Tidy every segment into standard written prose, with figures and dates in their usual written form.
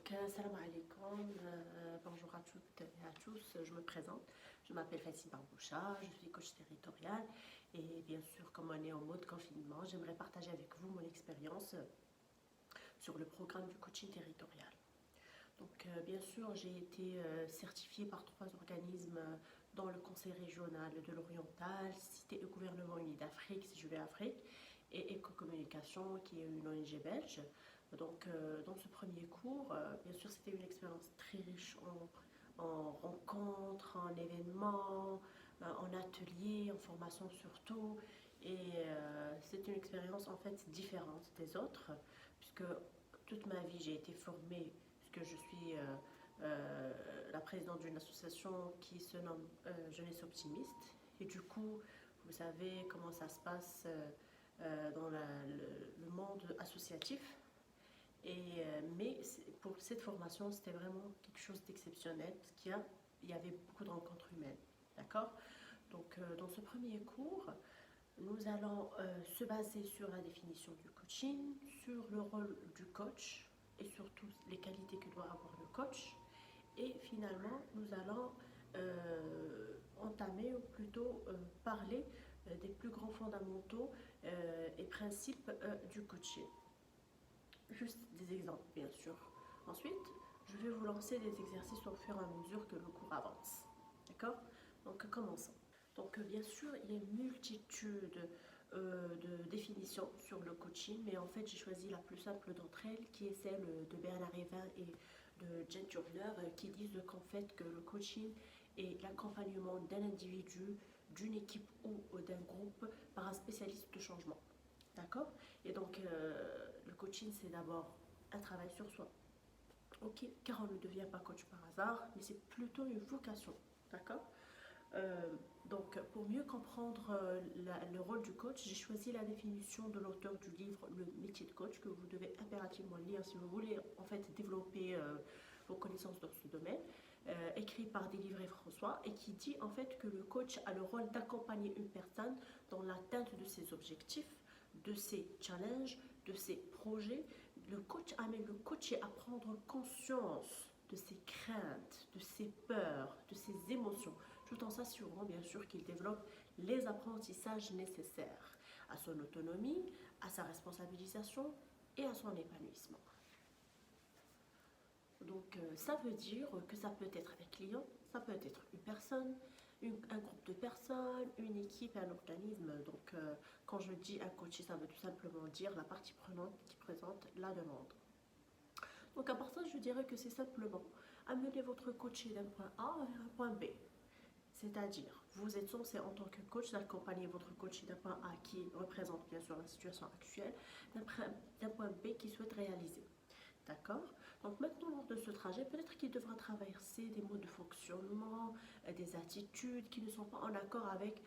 Salam alaikum, bonjour à toutes et à tous, je me présente, je m'appelle Fatima Barboucha, je suis coach territorial et bien sûr comme on est en mode confinement, j'aimerais partager avec vous mon expérience sur le programme du coaching territorial. Bien sûr j'ai été certifiée par 3 organismes dans le conseil régional de l'Oriental, Cité et gouvernement uni d'Afrique, si je vais Afrique, et Éco-communication qui est une ONG belge. Dans ce premier cours, bien sûr, c'était une expérience très riche en rencontres, en événements, en ateliers, en formation surtout. C'est une expérience en fait différente des autres, puisque toute ma vie j'ai été formée, puisque je suis la présidente d'une association qui se nomme Jeunesse Optimiste. Et du coup, vous savez comment ça se passe dans le monde associatif. Mais pour cette formation, c'était vraiment quelque chose d'exceptionnel parce qu'il y avait beaucoup de rencontres humaines. D'accord. Dans ce premier cours, nous allons se baser sur la définition du coaching, sur le rôle du coach et surtout les qualités que doit avoir le coach. Et finalement, nous allons entamer ou plutôt parler des plus grands fondamentaux et principes du coaching. Juste des exemples, bien sûr. Ensuite, je vais vous lancer des exercices au fur et à mesure que le cours avance. D'accord. Commençons. Bien sûr, il y a une multitude de définitions sur le coaching, mais en fait, j'ai choisi la plus simple d'entre elles, qui est celle de Bernard Evin et de Jen Turner, qui disent qu'en fait, que le coaching est l'accompagnement d'un individu, d'une équipe ou d'un groupe par un spécialiste de changement. D'accord. Le coaching, c'est d'abord un travail sur soi. Ok, car on ne devient pas coach par hasard, mais c'est plutôt une vocation. D'accord. Pour mieux comprendre le rôle du coach, j'ai choisi la définition de l'auteur du livre Le métier de coach, que vous devez impérativement lire si vous voulez en fait développer vos connaissances dans ce domaine, écrit par Délivré François, et qui dit en fait que le coach a le rôle d'accompagner une personne dans l'atteinte de ses objectifs, de ses challenges, de ses projets. Le coach amène le coaché à prendre conscience de ses craintes, de ses peurs, de ses émotions, tout en s'assurant bien sûr qu'il développe les apprentissages nécessaires à son autonomie, à sa responsabilisation et à son épanouissement. Ça veut dire que ça peut être un client, ça peut être une personne, un groupe de personnes, une équipe, un organisme. Quand je dis un coach, ça veut tout simplement dire la partie prenante qui présente la demande. À part ça, je dirais que c'est simplement amener votre coaché d'un point A vers un point B. C'est-à-dire, vous êtes censé en tant que coach d'accompagner votre coaché d'un point A qui représente bien sûr la situation actuelle, d'un point B qui souhaite réaliser. D'accord. Donc maintenant, lors de ce trajet, peut-être qu'il devra traverser des modes de fonctionnement, des attitudes qui ne sont pas en accord avec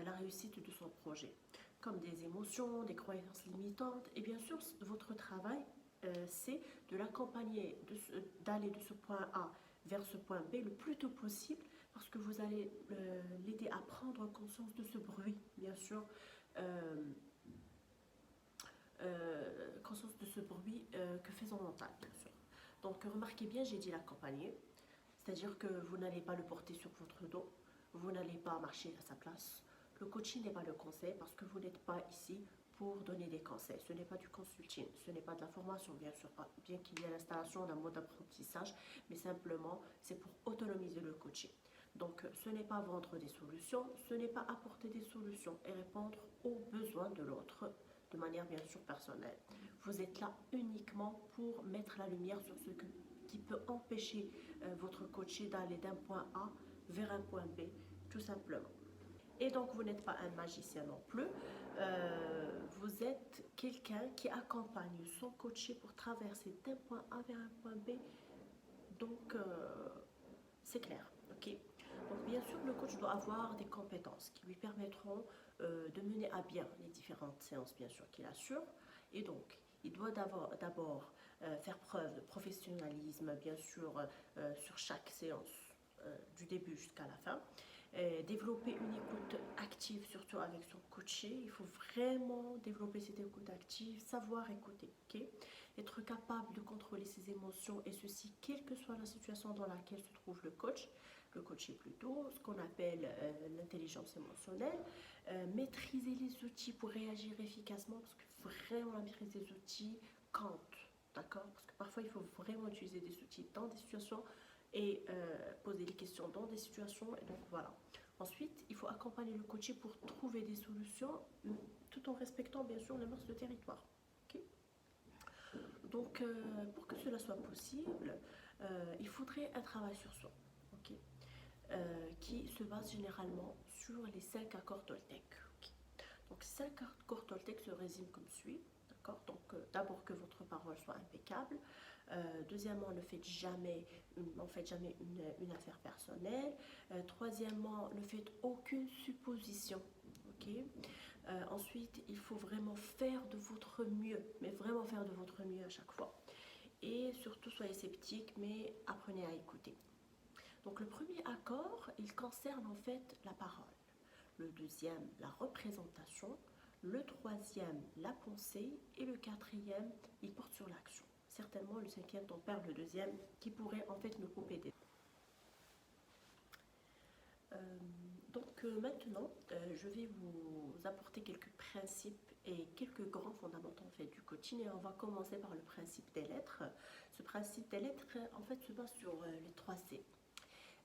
la réussite de son projet, comme des émotions, des croyances limitantes. Et bien sûr, votre travail, c'est de l'accompagner, d'aller de ce point A vers ce point B le plus tôt possible, parce que vous allez l'aider à prendre conscience de ce bruit, bien sûr. Conscience de ce bruit que fait son mental, bien sûr. Remarquez bien, j'ai dit l'accompagner, c'est-à-dire que vous n'allez pas le porter sur votre dos, vous n'allez pas marcher à sa place. Le coaching n'est pas le conseil, parce que vous n'êtes pas ici pour donner des conseils. Ce n'est pas du consulting, ce n'est pas de la formation, bien sûr, bien qu'il y ait l'installation d'un mode d'apprentissage, mais simplement, c'est pour autonomiser le coaching. Ce n'est pas vendre des solutions, ce n'est pas apporter des solutions et répondre aux besoins de l'autre de manière bien sûr personnelle. Vous êtes là uniquement pour mettre la lumière sur ce qui peut empêcher votre coaché d'aller d'un point A vers un point B, tout simplement. Et donc, vous n'êtes pas un magicien non plus. Vous êtes quelqu'un qui accompagne son coaché pour traverser d'un point A vers un point B. C'est clair. Ok. Bien sûr, le coach doit avoir des compétences qui lui permettront de mener à bien les différentes séances, bien sûr, qu'il assure. Et donc, il doit d'abord faire preuve de professionnalisme, bien sûr, sur chaque séance, du début jusqu'à la fin. développer une écoute active, surtout avec son coaché. Il faut vraiment développer cette écoute active, savoir écouter, ok? Être capable de contrôler ses émotions, et ceci, quelle que soit la situation dans laquelle se trouve le coaché plutôt, ce qu'on appelle l'intelligence émotionnelle. Maîtriser les outils pour réagir efficacement, parce que vraiment la maîtrise des outils compte, d'accord? Parce que parfois il faut vraiment utiliser des outils dans des situations et poser des questions dans des situations, et donc voilà. Ensuite, il faut accompagner le coaché pour trouver des solutions tout en respectant bien sûr les mœurs de territoire. Okay. Donc, pour que cela soit possible, il faudrait un travail sur soi, okay, qui se base généralement sur les 5 accords Toltec. Okay. Donc, 5 accords Toltec se résument comme suit. Donc, d'abord que votre parole soit impeccable. Deuxièmement, ne faites jamais une affaire personnelle. Troisièmement, ne faites aucune supposition. Okay. Ensuite, il faut vraiment faire de votre mieux, mais vraiment faire de votre mieux à chaque fois. Et surtout, soyez sceptique, mais apprenez à écouter. Donc, le premier accord, il concerne en fait la parole. Le deuxième, la représentation. Le troisième, la pensée. Et le quatrième, il porte sur l'action. Certainement, le cinquième, on perd le deuxième, qui pourrait en fait nous couper des... Maintenant, je vais vous apporter quelques principes et quelques grands fondamentaux en fait du coaching, et on va commencer par le principe des lettres. Ce principe des lettres en fait se base sur les 3 C.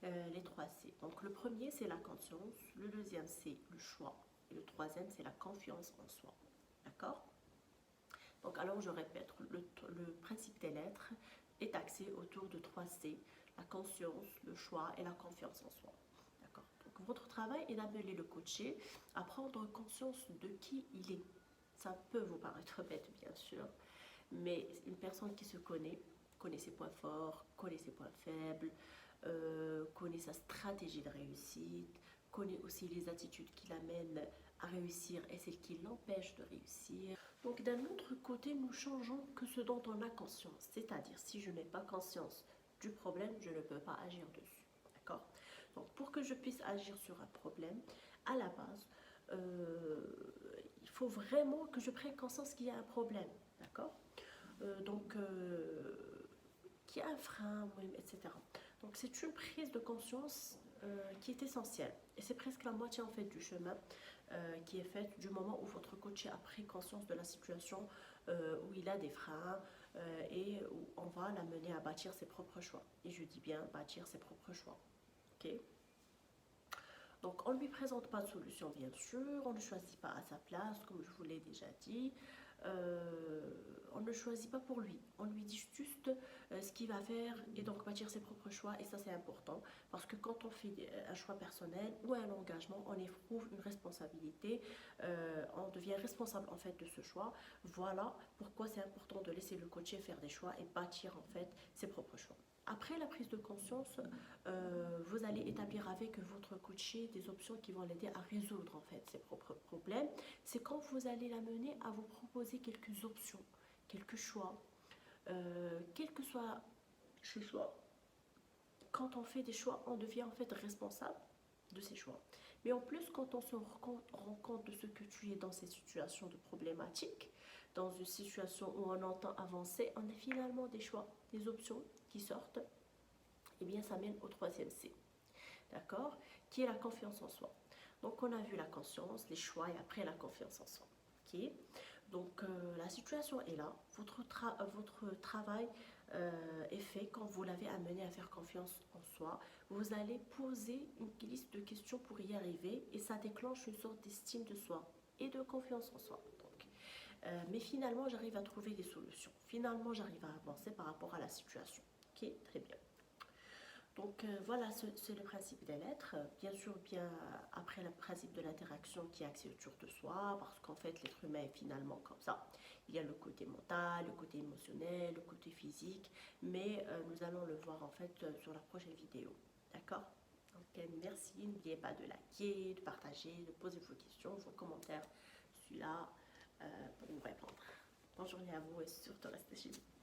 Les 3 C. Donc le premier c'est la conscience, le deuxième c'est le choix et le troisième c'est la confiance en soi. D'accord? Donc alors je répète, le principe des lettres est axé autour de 3 C, la conscience, le choix et la confiance en soi. Votre travail est d'amener le coaché à prendre conscience de qui il est. Ça peut vous paraître bête, bien sûr, mais une personne qui se connaît ses points forts, connaît ses points faibles, connaît sa stratégie de réussite, connaît aussi les attitudes qui l'amènent à réussir et celles qui l'empêchent de réussir. Donc d'un autre côté, nous changeons que ce dont on a conscience. C'est-à-dire, si je n'ai pas conscience du problème, je ne peux pas agir dessus. D'accord ? Donc, pour que je puisse agir sur un problème, à la base, il faut vraiment que je prenne conscience qu'il y a un problème, d'accord? Qu'il y a un frein, etc. Donc, c'est une prise de conscience qui est essentielle. Et c'est presque la moitié en fait du chemin qui est faite du moment où votre coach a pris conscience de la situation où il a des freins et où on va l'amener à bâtir ses propres choix. Et je dis bien bâtir ses propres choix. Okay. Donc on ne lui présente pas de solution bien sûr, on ne choisit pas à sa place comme je vous l'ai déjà dit, on ne choisit pas pour lui, on lui dit juste ce qu'il va faire et donc bâtir ses propres choix, et ça c'est important parce que quand on fait un choix personnel ou un engagement, on éprouve une responsabilité, on devient responsable en fait de ce choix. Voilà pourquoi c'est important de laisser le coaché faire des choix et bâtir en fait ses propres choix. Après la prise de conscience, vous allez établir avec votre coaché des options qui vont l'aider à résoudre en fait ses propres problèmes. C'est quand vous allez l'amener à vous proposer quelques options, quelques choix, quel que soit ce choix. Quand on fait des choix, on devient en fait responsable de ses choix. Mais en plus, quand on se rend compte de ce que tu es dans ces situations de problématiques, dans une situation où on entend avancer, on a finalement des choix, des options qui sortent, et bien ça mène au troisième C, d'accord, qui est la confiance en soi. Donc on a vu la conscience, les choix et après la confiance en soi. Okay. Donc la situation est là, votre travail est fait quand vous l'avez amené à faire confiance en soi. Vous allez poser une liste de questions pour y arriver et ça déclenche une sorte d'estime de soi et de confiance en soi. Mais finalement, j'arrive à trouver des solutions. Finalement, j'arrive à avancer par rapport à la situation. Ok, très bien. Donc voilà, c'est le principe des lettres. Bien sûr, bien après le principe de l'interaction qui est axé autour de soi, parce qu'en fait, l'être humain est finalement comme ça. Il y a le côté mental, le côté émotionnel, le côté physique, mais nous allons le voir en fait sur la prochaine vidéo. D'accord ? Donc merci, n'oubliez pas de liker, de partager, de poser vos questions, vos commentaires. Je suis là pour vous répondre. Bonne journée à vous et surtout restez chez vous.